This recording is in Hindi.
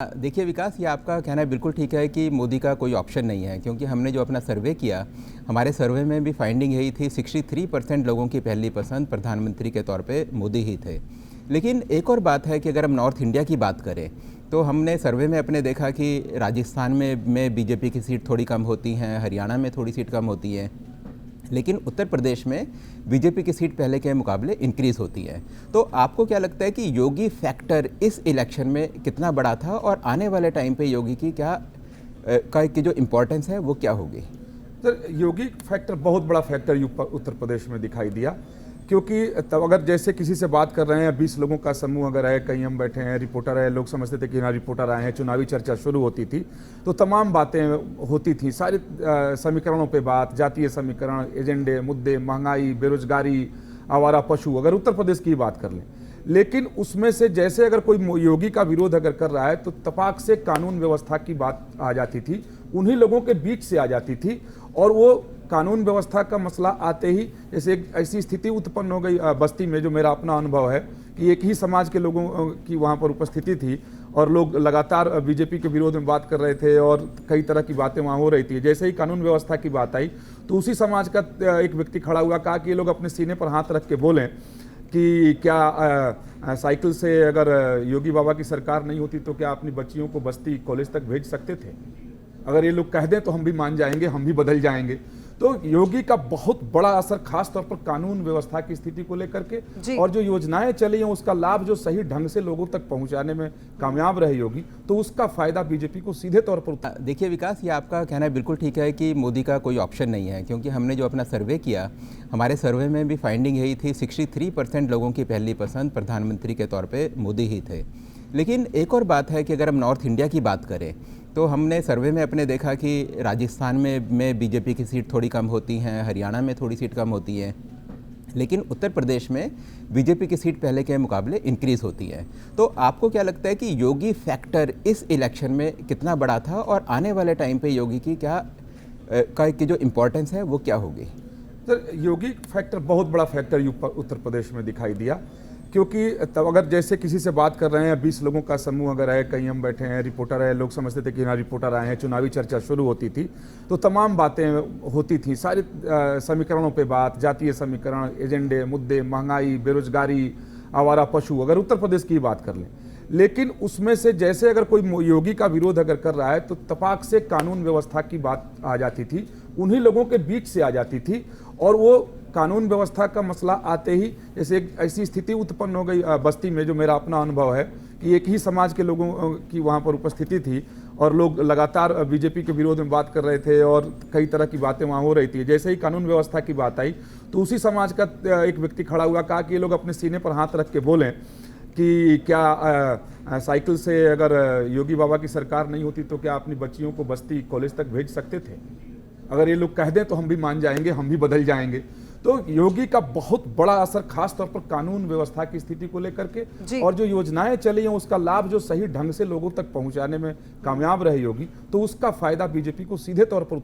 देखिए विकास, ये आपका कहना बिल्कुल ठीक है कि मोदी का कोई ऑप्शन नहीं है, क्योंकि हमने जो अपना सर्वे किया, हमारे सर्वे में भी फाइंडिंग यही थी। 63% लोगों की पहली पसंद प्रधानमंत्री के तौर पे मोदी ही थे। लेकिन एक और बात है कि अगर हम नॉर्थ इंडिया की बात करें तो हमने सर्वे में अपने देखा कि राजस्थान में बीजेपी की सीट थोड़ी कम होती हैं, हरियाणा में थोड़ी सीट कम होती हैं, लेकिन उत्तर प्रदेश में बीजेपी की सीट पहले के मुकाबले इंक्रीज़ होती है। तो आपको क्या लगता है कि योगी फैक्टर इस इलेक्शन में कितना बड़ा था और आने वाले टाइम पे योगी की की जो इम्पोर्टेंस है वो क्या होगी? सर, योगी फैक्टर बहुत बड़ा फैक्टर उत्तर प्रदेश में दिखाई दिया, क्योंकि तब अगर जैसे किसी से बात कर रहे हैं, 20 लोगों का समूह अगर है, कहीं हम बैठे हैं, रिपोर्टर है, लोग समझते थे कि हाँ रिपोर्टर आए हैं, चुनावी चर्चा शुरू होती थी तो तमाम बातें होती थी, सारे समीकरणों पे बात, जातीय समीकरण, एजेंडे, मुद्दे, महंगाई, बेरोजगारी, आवारा पशु, अगर उत्तर प्रदेश की बात कर लें। लेकिन उसमें से जैसे अगर कोई योगी का विरोध अगर कर रहा है तो तपाक से कानून व्यवस्था की बात आ जाती थी, उन्हीं लोगों के बीच से आ जाती थी। और वो कानून व्यवस्था का मसला आते ही जैसे एक ऐसी स्थिति उत्पन्न हो गई बस्ती में, जो मेरा अपना अनुभव है कि एक ही समाज के लोगों की वहाँ पर उपस्थिति थी और लोग लगातार बीजेपी के विरोध में बात कर रहे थे और कई तरह की बातें वहाँ हो रही थी। जैसे ही कानून व्यवस्था की बात आई तो उसी समाज का एक व्यक्ति खड़ा हुआ, कहा कि ये लोग अपने सीने पर हाथ रख के बोलें कि क्या साइकिल से अगर योगी बाबा की सरकार नहीं होती तो क्या अपनी बच्चियों को बस्ती कॉलेज तक भेज सकते थे? अगर ये लोग कह दें तो हम भी मान जाएंगे, हम भी बदल जाएंगे। तो योगी का बहुत बड़ा असर खास तौर पर कानून व्यवस्था की स्थिति को लेकर के, और जो योजनाएं चली हैं उसका लाभ जो सही ढंग से लोगों तक पहुंचाने में कामयाब रहे योगी, तो उसका फायदा बीजेपी को सीधे तौर पर। देखिए विकास, ये आपका कहना बिल्कुल ठीक है कि मोदी का कोई ऑप्शन नहीं है, क्योंकि हमने जो अपना सर्वे किया, हमारे सर्वे में भी फाइंडिंग यही थी। 63% लोगों की पहली पसंद प्रधानमंत्री के तौर पे मोदी ही थे। लेकिन एक और बात है कि अगर हम नॉर्थ इंडिया की बात करें तो हमने सर्वे में अपने देखा कि राजस्थान में बीजेपी की सीट थोड़ी कम होती हैं, हरियाणा में थोड़ी सीट कम होती हैं, लेकिन उत्तर प्रदेश में बीजेपी की सीट पहले के मुकाबले इंक्रीज़ होती है। तो आपको क्या लगता है कि योगी फैक्टर इस इलेक्शन में कितना बड़ा था और आने वाले टाइम पे योगी की की जो इम्पोर्टेंस है वो क्या होगी? सर, योगी फैक्टर बहुत बड़ा फैक्टर उत्तर प्रदेश में दिखाई दिया, क्योंकि तब अगर जैसे किसी से बात कर रहे हैं, 20 लोगों का समूह अगर है, कहीं हम बैठे हैं, रिपोर्टर है, लोग समझते थे कि हाँ रिपोर्टर आए हैं, चुनावी चर्चा शुरू होती थी तो तमाम बातें होती थी, सारे समीकरणों पे बात, जातीय समीकरण, एजेंडे, मुद्दे, महंगाई, बेरोजगारी, आवारा पशु, अगर उत्तर प्रदेश की बात कर लें। लेकिन उसमें से जैसे अगर कोई योगी का विरोध अगर कर रहा है तो तपाक से कानून व्यवस्था की बात आ जाती थी, उन्हीं लोगों के बीच से आ जाती थी। और वो कानून व्यवस्था का मसला आते ही जैसे एक ऐसी स्थिति उत्पन्न हो गई बस्ती में, जो मेरा अपना अनुभव है कि एक ही समाज के लोगों की वहाँ पर उपस्थिति थी और लोग लगातार बीजेपी के विरोध में बात कर रहे थे और कई तरह की बातें वहाँ हो रही थी। जैसे ही कानून व्यवस्था की बात आई तो उसी समाज का एक व्यक्ति खड़ा हुआ, कहा कि ये लोग अपने सीने पर हाथ रख के बोलें कि क्या साइकिल से अगर योगी बाबा की सरकार नहीं होती तो क्या अपनी बच्चियों को बस्ती कॉलेज तक भेज सकते थे? अगर ये लोग कह दें तो हम भी मान जाएंगे, हम भी बदल जाएंगे। तो योगी का बहुत बड़ा असर खास तौर पर कानून व्यवस्था की स्थिति को लेकर के, और जो योजनाएं चली हैं उसका लाभ जो सही ढंग से लोगों तक पहुंचाने में कामयाब रहे योगी, तो उसका फायदा बीजेपी को सीधे तौर पर